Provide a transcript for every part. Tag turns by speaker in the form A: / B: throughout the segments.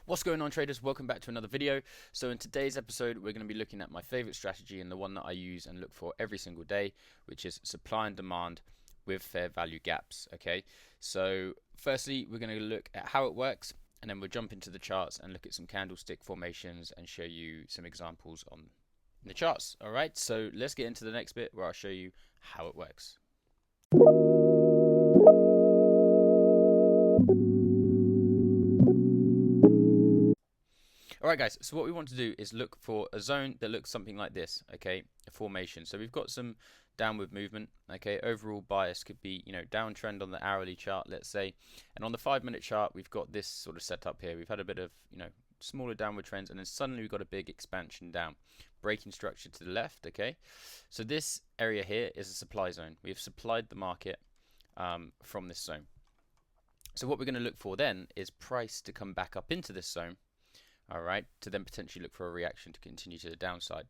A: What's going on, traders? Welcome back to another video. So in today's episode, we're going to be looking at my favorite strategy and the one that I use and look for every single day, which is supply and demand with fair value gaps. Okay, so firstly, we're going to look at how it works, and then we'll jump into the charts and look at some candlestick formations and show you some examples on the charts. All right, so let's get into the next bit where I'll show you how it works. Alright guys, so what we want to do is look for a zone that looks something like this, okay, a formation. So we've got some downward movement, okay, overall bias could be, downtrend on the hourly chart, let's say, and on the 5-minute chart, we've got this sort of setup here. We've had a bit of, smaller downward trends, and then suddenly we've got a big expansion down, breaking structure to the left, okay. So this area here is a supply zone. We have supplied the market from this zone. So what we're going to look for then is price to come back up into this zone. Alright, to then potentially look for a reaction to continue to the downside.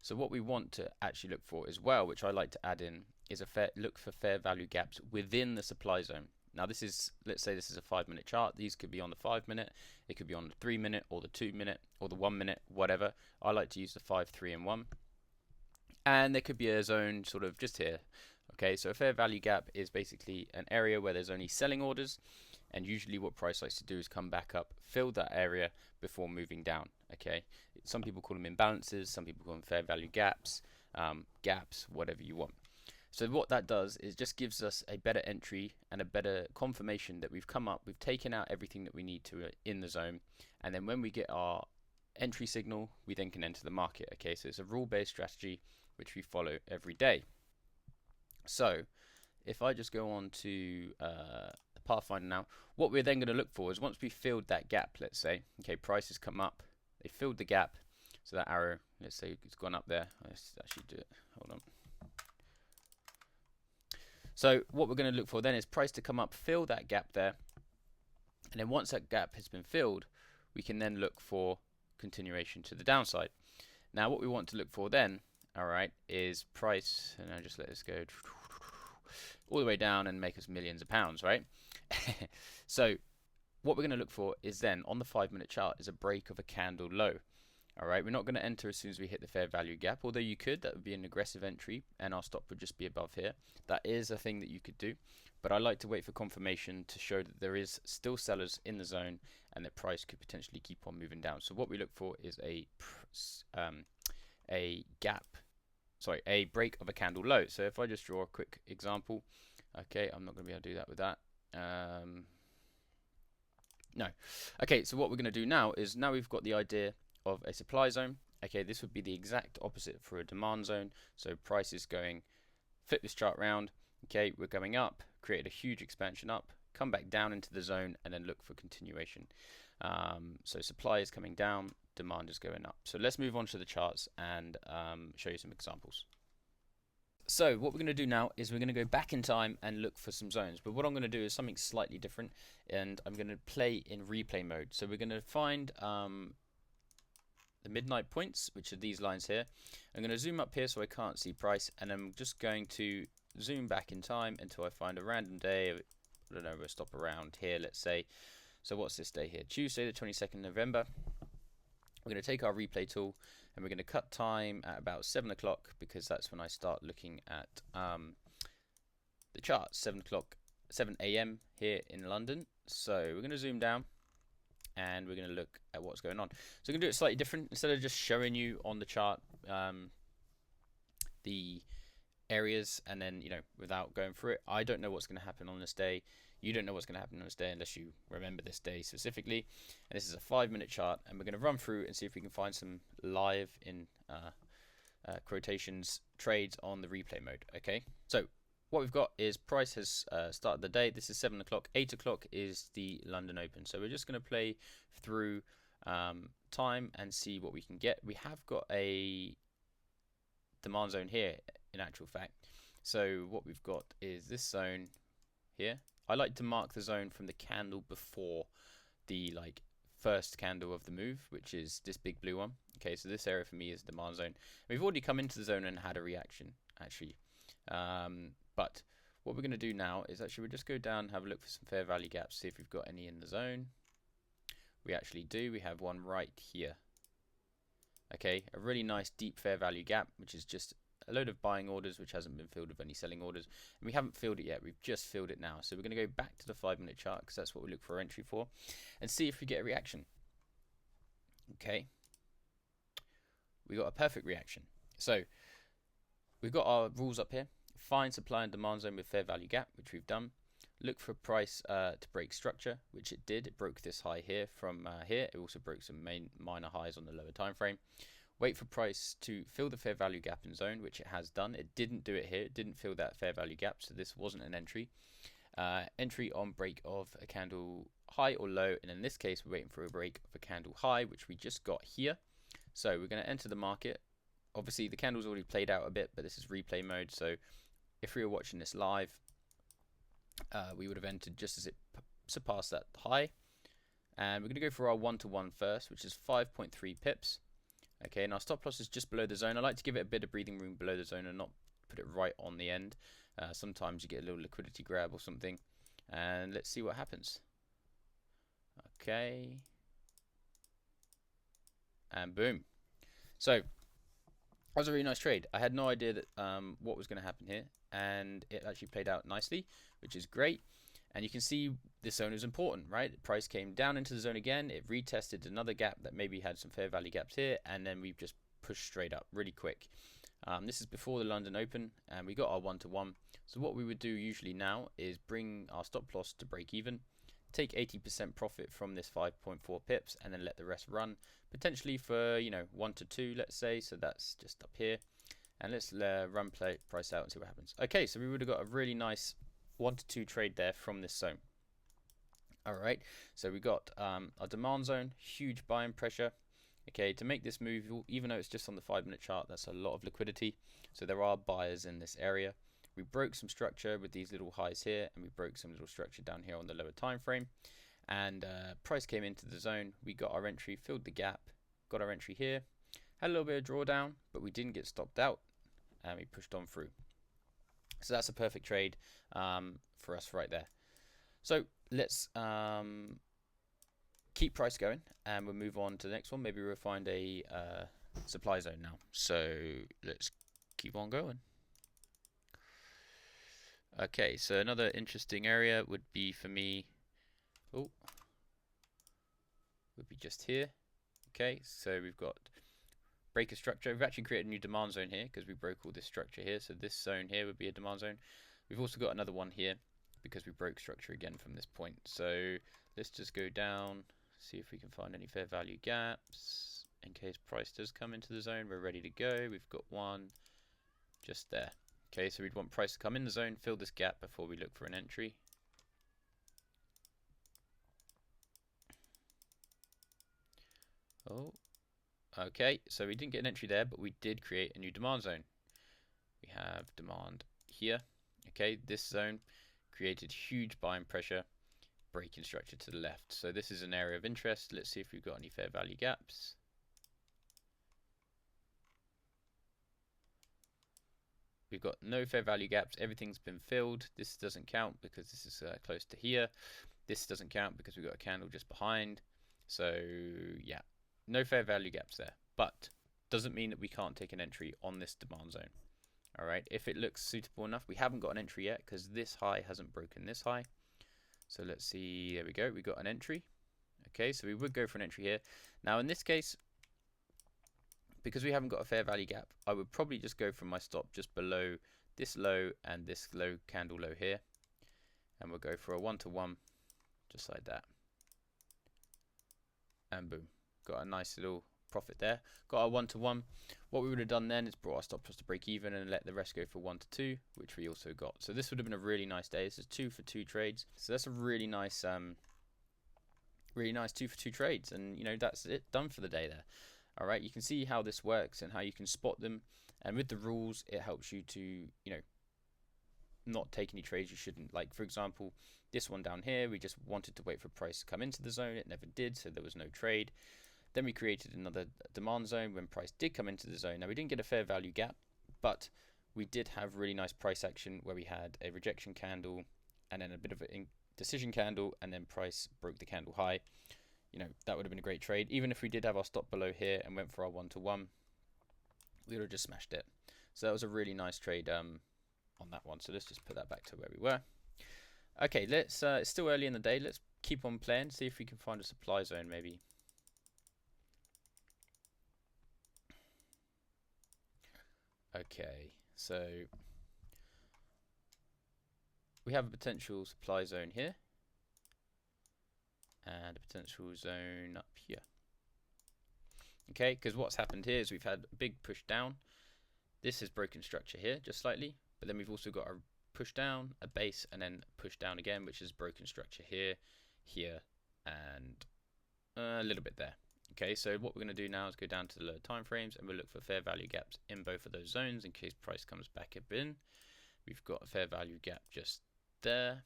A: So what we want to actually look for as well, which I like to add in, is look for fair value gaps within the supply zone. Now this is, let's say this is a 5-minute chart. These could be on the 5-minute, it could be on the 3-minute or the 2-minute or the 1-minute, whatever. I like to use the 5, 3 and 1. And there could be a zone sort of just here. Okay, so a fair value gap is basically an area where there's only selling orders, and usually what price likes to do is come back up, fill that area before moving down. Okay, some people call them imbalances, some people call them fair value gaps, whatever you want. So what that does is just gives us a better entry and a better confirmation that we've come up, we've taken out everything that we need to in the zone, and then when we get our entry signal, we then can enter the market. Okay, so it's a rule-based strategy which we follow every day. So if I just go on to the Pathfinder now, what we're then going to look for is once we filled that gap, let's say, okay, prices come up, they filled the gap, so that arrow, let's say it's gone up there. Let's actually do it, hold on. So what we're going to look for then is price to come up, fill that gap there, and then once that gap has been filled, we can then look for continuation to the downside. Now what we want to look for then, alright, is price, and I'll just let this go all the way down and make us millions of pounds, right? So what we're going to look for is then on the 5-minute chart is a break of a candle low. Alright, we're not going to enter as soon as we hit the fair value gap, although you could. That would be an aggressive entry and our stop would just be above here. That is a thing that you could do, but I like to wait for confirmation to show that there is still sellers in the zone and that price could potentially keep on moving down. So what we look for is a break of a candle low. So if I just draw a quick example, okay, I'm not going to be able to do that with that. No. Okay, so what we're going to do now is, now we've got the idea of a supply zone. Okay, this would be the exact opposite for a demand zone. So price is going, flip this chart round. Okay, we're going up, create a huge expansion up, come back down into the zone, and then look for continuation. So supply is coming down, demand is going up. So let's move on to the charts and show you some examples. So what we're going to do now is we're going to go back in time and look for some zones. But what I'm going to do is something slightly different, and I'm going to play in replay mode. So we're going to find the midnight points, which are these lines here. I'm going to zoom up here so I can't see price, and I'm just going to zoom back in time until I find a random day. I don't know, we'll stop around here, let's say. So what's this day here? Tuesday the 22nd November. We're going to take our replay tool and we're going to cut time at about 7 o'clock, because that's when I start looking at the charts. 7 a.m. here in London. So we're going to zoom down and we're going to look at what's going on. So we're going to do it slightly different. Instead of just showing you on the chart the areas and then, without going through it, I don't know what's going to happen on this day. You don't know what's going to happen on this day unless you remember this day specifically. And this is a 5-minute chart, and we're going to run through and see if we can find some live in quotations trades on the replay mode. Okay, so what we've got is price has started the day. This is 7 o'clock. 8 o'clock is the London Open. So we're just going to play through time and see what we can get. We have got a demand zone here in actual fact. So what we've got is this zone here. I like to mark the zone from the candle before the first candle of the move, which is this big blue one. Okay, so this area for me is demand zone. We've already come into the zone and had a reaction actually, but what we're going to do now is actually we'll just go down and have a look for some fair value gaps, see if we've got any in the zone. We actually do. We have one right here. Okay, a really nice deep fair value gap, which is just a load of buying orders which hasn't been filled with any selling orders. And we haven't filled it yet, we've just filled it now. So we're going to go back to the 5-minute chart because that's what we look for entry for, and see if we get a reaction. Okay, we got a perfect reaction. So we've got our rules up here. Find supply and demand zone with fair value gap, which we've done. Look for price to break structure, which it did. It broke this high here from here. It also broke some minor highs on the lower time frame. Wait for price to fill the fair value gap in zone, which it has done. It didn't do it here. It didn't fill that fair value gap, so this wasn't an entry. Entry on break of a candle high or low, and in this case we're waiting for a break of a candle high, which we just got here. So we're going to enter the market. Obviously the candle's already played out a bit, but this is replay mode, so if we were watching this live, we would have entered just as it surpassed that high. And we're going to go for our 1-to-1 first, which is 5.3 pips. Okay, and our stop loss is just below the zone. I like to give it a bit of breathing room below the zone and not put it right on the end. Sometimes you get a little liquidity grab or something. And let's see what happens. Okay. And boom. So that was a really nice trade. I had no idea that what was going to happen here, and it actually played out nicely, which is great. And you can see this zone is important, right? The price came down into the zone again. It retested another gap that maybe had some fair value gaps here, and then we've just pushed straight up really quick. This is before the London Open, and we got our 1-to-1. So what we would do usually now is bring our stop loss to break even, take 80% profit from this 5.4 pips, and then let the rest run, potentially for 1 to 2, let's say. So that's just up here, and let's run price out and see what happens. Okay, so we would have got a really nice 1 to 2 trade there from this zone. Alright, so we got our demand zone, huge buying pressure. Okay, to make this move, even though it's just on the 5-minute chart, that's a lot of liquidity. So there are buyers in this area. We broke some structure with these little highs here, and we broke some little structure down here on the lower time frame. And price came into the zone. We got our entry, filled the gap, got our entry here, had a little bit of drawdown, but we didn't get stopped out, and we pushed on through. So that's a perfect trade for us right there. So let's keep price going, and we'll move on to the next one. Maybe we'll find a supply zone now. So let's keep on going. Okay, so another interesting area would be for me, would be just here. Okay, so we've got break a structure. We've actually created a new demand zone here because we broke all this structure here. So this zone here would be a demand zone. We've also got another one here because we broke structure again from this point. So let's just go down, see if we can find any fair value gaps in case price does come into the zone. We're ready to go. We've got one just there. Okay, so we'd want price to come in the zone, fill this gap before we look for an entry. Oh, okay, so we didn't get an entry there, but we did create a new demand zone. We have demand here. Okay, this zone created huge buying pressure, breaking structure to the left. So this is an area of interest. Let's see if we've got any fair value gaps. We've got no fair value gaps. Everything's been filled. This doesn't count because this is close to here. This doesn't count because we've got a candle just behind. So yeah, no fair value gaps there. But doesn't mean that we can't take an entry on this demand zone. All right, if it looks suitable enough. We haven't got an entry yet because this high hasn't broken this high. So let's see. There we go. We got an entry. Okay, so we would go for an entry here. Now in this case, because we haven't got a fair value gap, I would probably just go from my stop just below this low and this low candle low here, and we'll go for a 1-to-1 just like that, and boom, got a nice little profit there. Got our 1-to-1. What we would have done then is brought our stop loss to break even and let the rest go for 1-to-2, which we also got. So this would have been a really nice day. This is 2 for 2 trades, so that's a really nice 2 for 2 trades, and that's it, done for the day there. Alright, you can see how this works and how you can spot them, and with the rules it helps you to not take any trades you shouldn't. Like for example, this one down here, we just wanted to wait for price to come into the zone. It never did, so there was no trade. Then we created another demand zone when price did come into the zone. Now we didn't get a fair value gap, but we did have really nice price action where we had a rejection candle and then a bit of a decision candle, and then price broke the candle high. you know, that would have been a great trade. Even if we did have our stop below here and went for our 1-to-1, we would have just smashed it. So that was a really nice trade on that one. So let's just put that back to where we were. Okay, let's. It's still early in the day. Let's keep on playing. See if we can find a supply zone maybe. Okay, so we have a potential supply zone here and a potential zone up here. Okay, because what's happened here is we've had a big push down. This is broken structure here, just slightly, but then we've also got a push down, a base, and then push down again, which is broken structure here, here, and a little bit there. Okay, so what we're going to do now is go down to the lower time frames, and we'll look for fair value gaps in both of those zones in case price comes back up in. We've got a fair value gap just there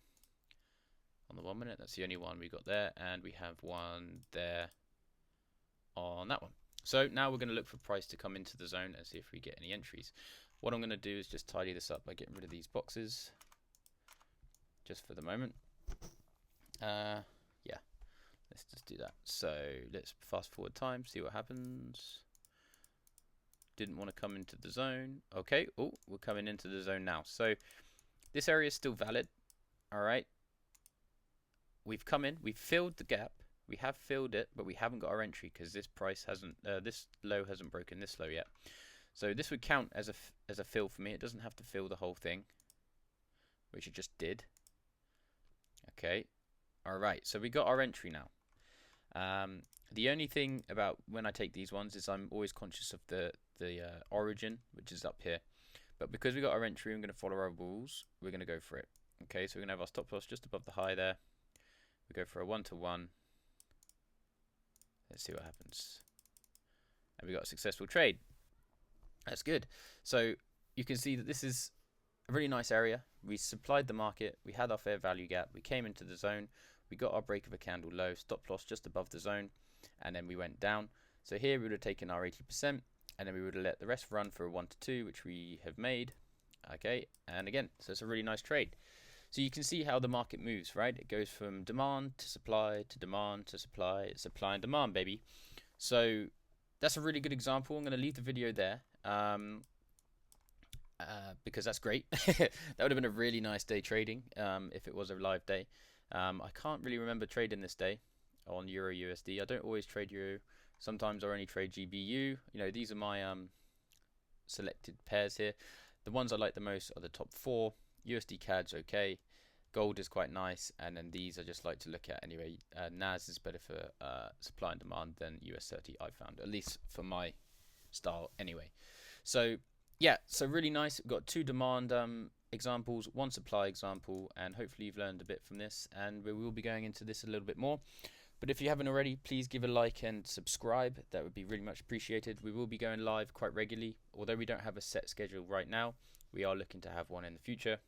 A: on the 1 minute. That's the only one we got there, and we have one there on that one. So now we're going to look for price to come into the zone and see if we get any entries. What I'm going to do is just tidy this up by getting rid of these boxes just for the moment. Yeah, let's just do that. So let's fast forward time, see what happens. Didn't want to come into the zone. Okay, oh, we're coming into the zone now. So this area is still valid. All right. We've come in, we've filled the gap. We have filled it, but we haven't got our entry because this price hasn't, this low hasn't broken this low yet. So this would count as a fill for me. It doesn't have to fill the whole thing, which it just did. Okay, all right. So we got our entry now. The only thing about when I take these ones is I'm always conscious of the origin, which is up here. But because we got our entry, I'm going to follow our rules. We're going to go for it. Okay, so we're going to have our stop loss just above the high there. We go for a 1-to-1. Let's see what happens. And we got a successful trade. That's good. So you can see that this is a really nice area. We supplied the market. We had our fair value gap. We came into the zone. We got our break of a candle low, stop loss just above the zone, and then we went down. So here we would have taken our 80%, and then we would have let the rest run for a 1-to-2, which we have made. Okay, and again, so it's a really nice trade. So you can see how the market moves, right? It goes from demand to supply to demand to supply. It's supply and demand, baby. So that's a really good example. I'm going to leave the video there because that's great. That would have been a really nice day trading if it was a live day. I can't really remember trading this day on Euro USD. I don't always trade Euro. Sometimes I only trade GBU. You know, these are my selected pairs here. The ones I like the most are the top 4. USD CAD's okay, gold is quite nice, and then these I just like to look at anyway. NAS is better for supply and demand than US30, I found, at least for my style anyway. So yeah, so really nice. We've got 2 demand examples, 1 supply example, and hopefully you've learned a bit from this, and we will be going into this a little bit more. But if you haven't already, please give a like and subscribe. That would be really much appreciated. We will be going live quite regularly, although we don't have a set schedule right now. We are looking to have one in the future.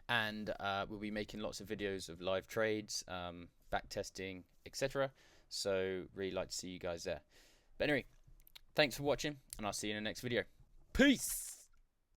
A: And we'll be making lots of videos of live trades, back testing, etc. So really like to see you guys there. But anyway, thanks for watching, and I'll see you in the next video. Peace!